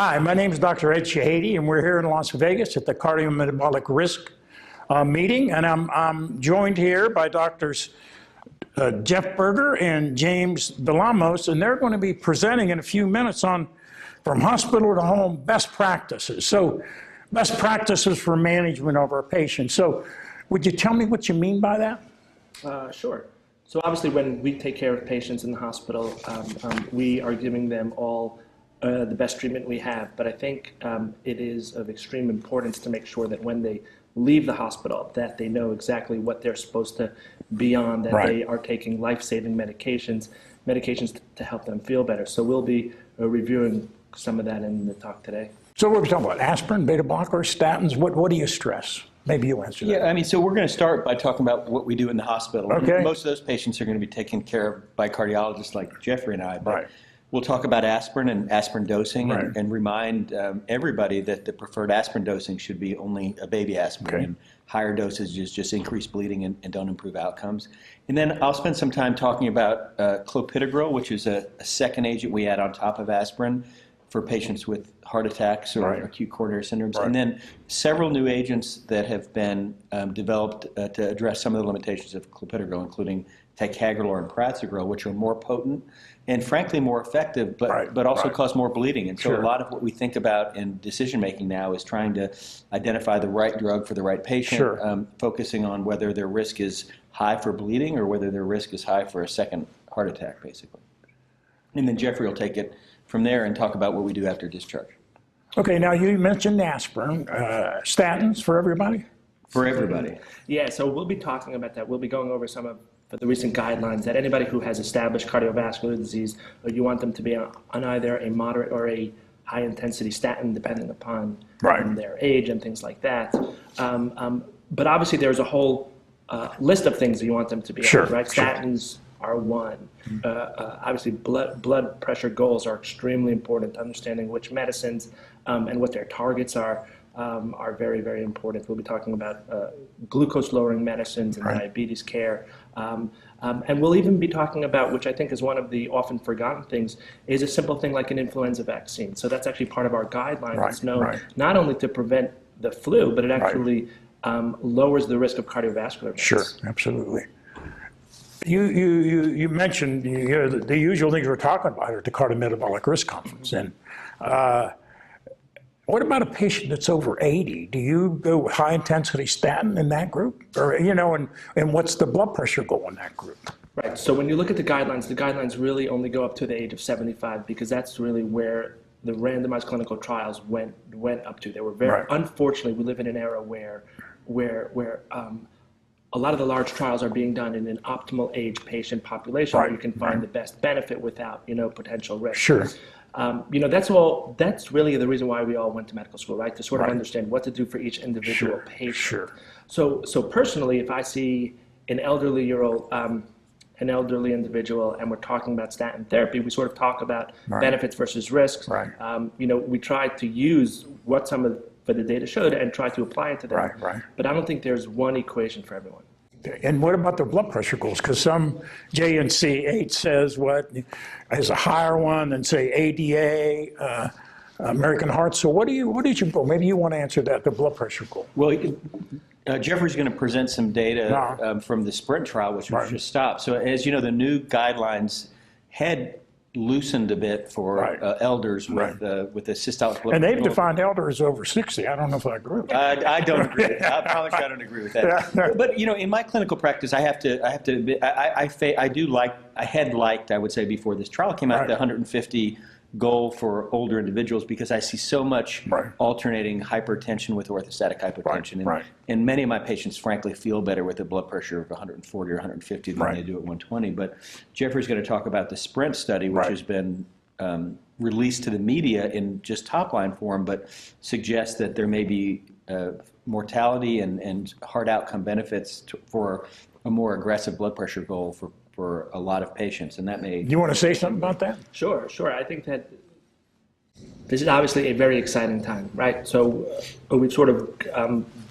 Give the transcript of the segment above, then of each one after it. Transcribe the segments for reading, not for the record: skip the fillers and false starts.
Hi, my name is Dr. Ed Shahady, and we're here in Las Vegas at the Cardiometabolic Risk meeting, and I'm joined here by Doctors Jeff Berger and James Lemos, and they're going to be presenting in a few minutes on from hospital to home best practices. So, best practices for management of our patients. So, would you tell me what you mean by that? Sure. So obviously when we take care of patients in the hospital, we are giving them all the best treatment we have. But I think it is of extreme importance to make sure that when they leave the hospital, that they know exactly what they're supposed to be on, that they are taking life-saving medications to help them feel better. So we'll be reviewing some of that in the talk today. So what are we talking about? Aspirin, beta blockers, statins? What do you stress? Maybe you answer that. Yeah, I mean, so we're going to start by talking about what we do in the hospital. Okay. Most of those patients are going to be taken care of by cardiologists like Jeffrey and I. But Right. We'll talk about aspirin and aspirin dosing Right. and remind everybody that the preferred aspirin dosing should be only a baby aspirin. Okay. And higher dosages just increase bleeding and don't improve outcomes. And then I'll spend some time talking about clopidogrel, which is a second agent we add on top of aspirin for patients with heart attacks or acute coronary syndromes. Right. And then several new agents that have been developed to address some of the limitations of clopidogrel, including ticagrelor and prasugrel, which are more potent and frankly more effective, but also cause more bleeding. And so a lot of what we think about in decision making now is trying to identify the right drug for the right patient, focusing on whether their risk is high for bleeding or whether their risk is high for a second heart attack, basically. And then Jeffrey will take it from there and talk about what we do after discharge. Okay, now you mentioned aspirin. Statins for everybody? For everybody. Yeah, so we'll be talking about that. We'll be going over some of the recent guidelines that anybody who has established cardiovascular disease, you want them to be on either a moderate or a high intensity statin, depending upon their age and things like that. But obviously there's a whole list of things that you want them to be on, right? Statins are one. Obviously blood pressure goals are extremely important. Understanding which medicines and what their targets are very, very important. We'll be talking about glucose lowering medicines and diabetes care. And we'll even be talking about, which I think is one of the often forgotten things, is a simple thing like an influenza vaccine. So that's actually part of our guidelines. It's known not only to prevent the flu, but it actually lowers the risk of cardiovascular events. Sure, absolutely. You mentioned the usual things we're talking about at the Cardiometabolic Risk Conference. And what about a patient that's over 80? Do you go high intensity statin in that group? Or, and what's the blood pressure goal in that group? Right, so when you look at the guidelines really only go up to the age of 75 because that's really where the randomized clinical trials went up to. They were very, unfortunately, we live in an era where a lot of the large trials are being done in an optimal age patient population where you can find the best benefit without, potential risk. Sure. That's really the reason why we all went to medical school, right? To sort of understand what to do for each individual patient. Sure. So personally, if I see an elderly individual and we're talking about statin therapy, we sort of talk about benefits versus risks. We try to use what some of the data showed and try to apply it to them. But I don't think there's one equation for everyone. And what about their blood pressure goals? Because some JNC8 says is a higher one than say ADA, American Heart. So what is your goal? Maybe you want to answer that, the blood pressure goal. Well, Jeffrey's going to present some data from the SPRINT trial, which was just stopped. So as you know, the new guidelines had loosened a bit for elders with the systolic blood pressure. And they've defined elders over 60. I don't know if I agree with that. I don't agree with that. I promise you I don't agree with that. But in my clinical practice, I have to admit, I had liked, I would say before this trial came out, the 150 goal for older individuals because I see so much alternating hypertension with orthostatic hypotension. And many of my patients, frankly, feel better with a blood pressure of 140 or 150 than they do at 120. But Jeffrey's going to talk about the SPRINT study, which has been released to the media in just top-line form, but suggests that there may be mortality and heart outcome benefits for a more aggressive blood pressure goal for a lot of patients, and that may... You want to say something about that? Sure. I think that this is obviously a very exciting time, right? So we've sort of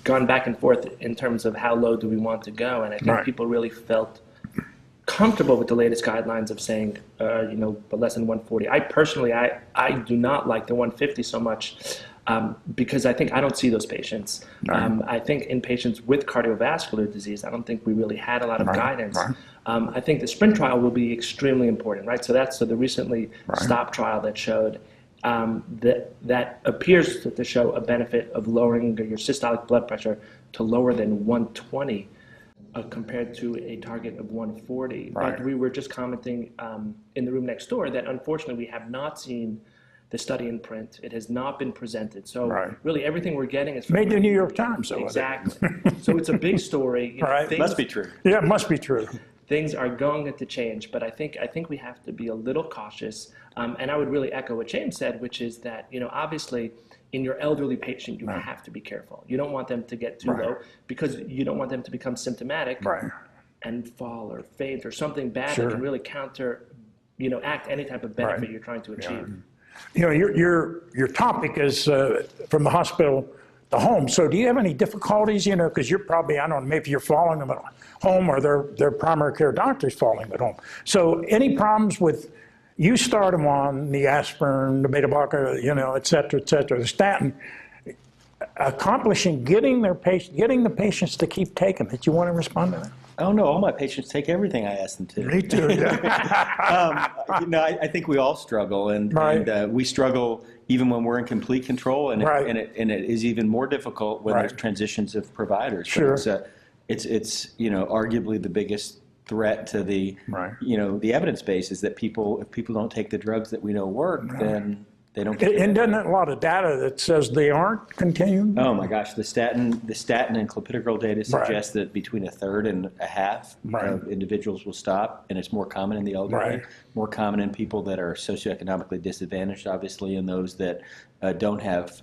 gone back and forth in terms of how low do we want to go, and I think people really felt comfortable with the latest guidelines of saying, but less than 140. I personally, I do not like the 150 so much because I don't see those patients. Right. I think in patients with cardiovascular disease, I don't think we really had a lot of guidance. Right. I think the SPRINT trial will be extremely important, right? So the recently stopped trial that showed that appears to show a benefit of lowering your systolic blood pressure to lower than 120 compared to a target of 140. Right. But we were just commenting in the room next door that unfortunately we have not seen the study in print. It has not been presented. So really everything we're getting is from Made the New York Times, though. Exactly. So it's a big story. Right. Must be true. Yeah, it must be true. Things are going to change, but I think we have to be a little cautious. And I would really echo what James said, which is that, obviously in your elderly patient, you have to be careful. You don't want them to get too low because you don't want them to become symptomatic and fall or faint or something bad that can really act any type of benefit you're trying to achieve. Yeah. Your topic is from the hospital to home. So do you have any difficulties, because you're probably, I don't know, maybe you're following them at home or their primary care doctor's following them at home. So any problems with, you start them on the aspirin, the beta blocker, et cetera, the statin, accomplishing getting the patients to keep taking it. You want to respond to that? Oh, no, all my patients take everything I ask them to. Me too, yeah. I think we all struggle, and we struggle even when we're in complete control, and it is even more difficult when there's transitions of providers. Sure. But it's arguably the biggest threat to the the evidence base is that if people don't take the drugs that we know work, then they don't. And doesn't a lot of data that says they aren't continuing? Oh my gosh, the statin and clopidogrel data suggests that between a third and a half of individuals will stop, and it's more common in the elderly, more common in people that are socioeconomically disadvantaged, obviously, and those that don't have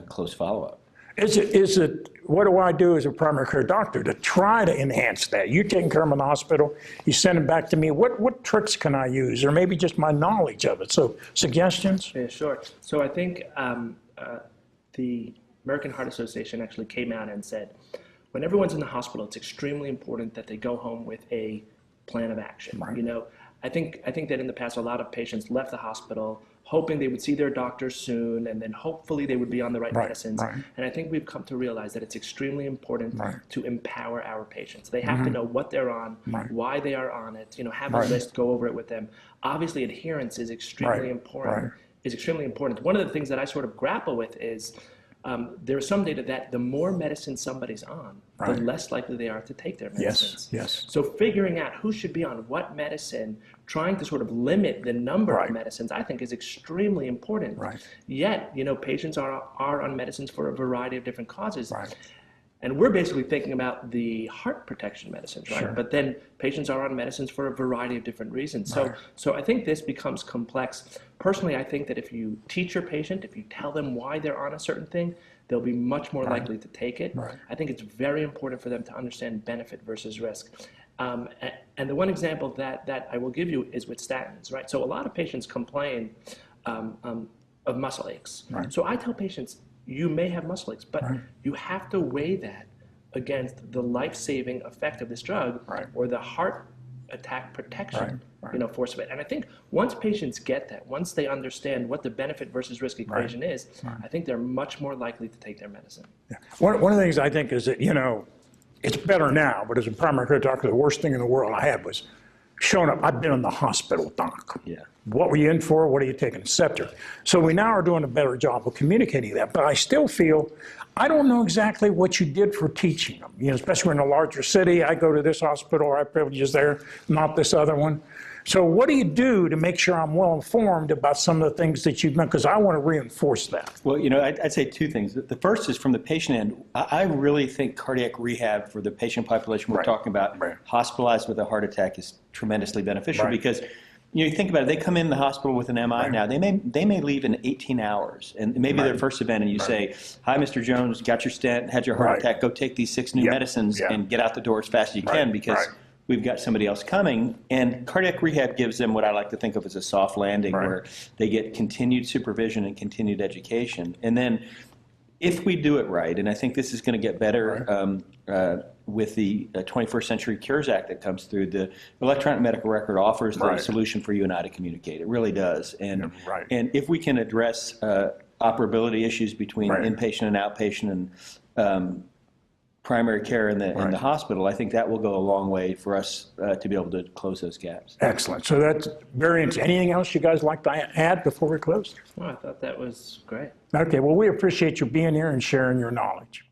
close follow-up. Is it, what do I do as a primary care doctor to try to enhance that? You're taking care of them in the hospital, you send them back to me. What tricks can I use? Or maybe just my knowledge of it. So suggestions? Yeah, sure. So I think the American Heart Association actually came out and said, when everyone's in the hospital, it's extremely important that they go home with a plan of action. I think that in the past, a lot of patients left the hospital hoping they would see their doctor soon, and then hopefully they would be on the right medicines. And I think we've come to realize that it's extremely important to empower our patients. They have to know what they're on, why they are on it, have a list, go over it with them. Obviously, adherence is extremely important. One of the things that I sort of grapple with is there is some data that the more medicine somebody's on, the less likely they are to take their medicines. Yes. So figuring out who should be on what medicine, trying to sort of limit the number of medicines, I think is extremely important. Yet, patients are on medicines for a variety of different causes. And we're basically thinking about the heart protection medicines, right? But then patients are on medicines for a variety of different reasons. So I think this becomes complex. Personally, I think that if you teach your patient, if you tell them why they're on a certain thing, they'll be much more likely to take it. I think it's very important for them to understand benefit versus risk. And the one example that I will give you is with statins, right? So a lot of patients complain of muscle aches. So I tell patients, you may have muscle aches, but you have to weigh that against the life-saving effect of this drug or the heart attack protection force of it. And I think once patients get that, once they understand what the benefit versus risk equation is, I think they're much more likely to take their medicine. One of the things I think is that, it's better now, but as a primary care doctor, the worst thing in the world I had was showing up. I've been in the hospital, doc. What were you in for? What are you taking, et cetera. So we now are doing a better job of communicating that, but I still feel, I don't know exactly what you did for teaching them, especially in a larger city. I go to this hospital, I have privileges there, not this other one. So what do you do to make sure I'm well informed about some of the things that you've done? Because I want to reinforce that. Well, I'd say two things. The first is from the patient end. I really think cardiac rehab for the patient population we're talking about, hospitalized with a heart attack, is tremendously beneficial because you think about it, they come in the hospital with an MI now, they may leave in 18 hours, and maybe their first event, and you say, hi, Mr. Jones, got your stent, had your heart attack, go take these 6 new medicines and get out the door as fast as you can because we've got somebody else coming. And cardiac rehab gives them what I like to think of as a soft landing where they get continued supervision and continued education. And then if we do it right, and I think this is going to get better with the 21st Century Cures Act that comes through, the electronic medical record offers the solution for you and I to communicate. It really does. And, and if we can address operability issues between inpatient and outpatient and primary care in the hospital, I think that will go a long way for us to be able to close those gaps. Excellent. So that's very interesting. Anything else you guys like to add before we close? Oh, I thought that was great. Okay, well, we appreciate you being here and sharing your knowledge.